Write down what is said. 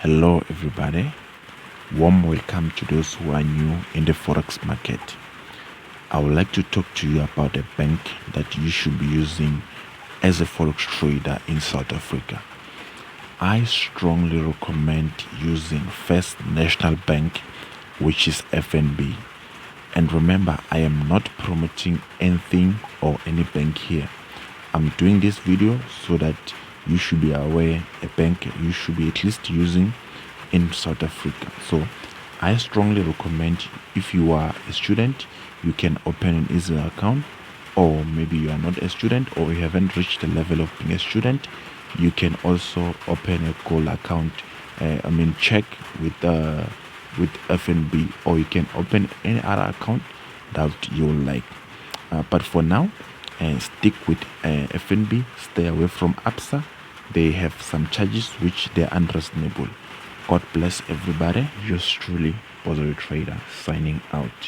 Hello everybody, warm welcome to those who are new in the forex market. I would like to talk to you about a bank that you should be using as a forex trader in South Africa. I strongly recommend using First National Bank, which is FNB. And remember, I am not promoting anything or any bank here. I'm doing this video so that you should be aware a bank you should be at least using in South Africa. So I strongly recommend, if you are a student, you can open an easy account, or maybe you are not a student or you haven't reached the level of being a student, you can also open a gold account. Check with FNB, or you can open any other account that you like. But for now, stick with FNB. Stay away from ABSA. They have some charges which they are unreasonable. God bless everybody. Yours truly, Positive Trader, signing out.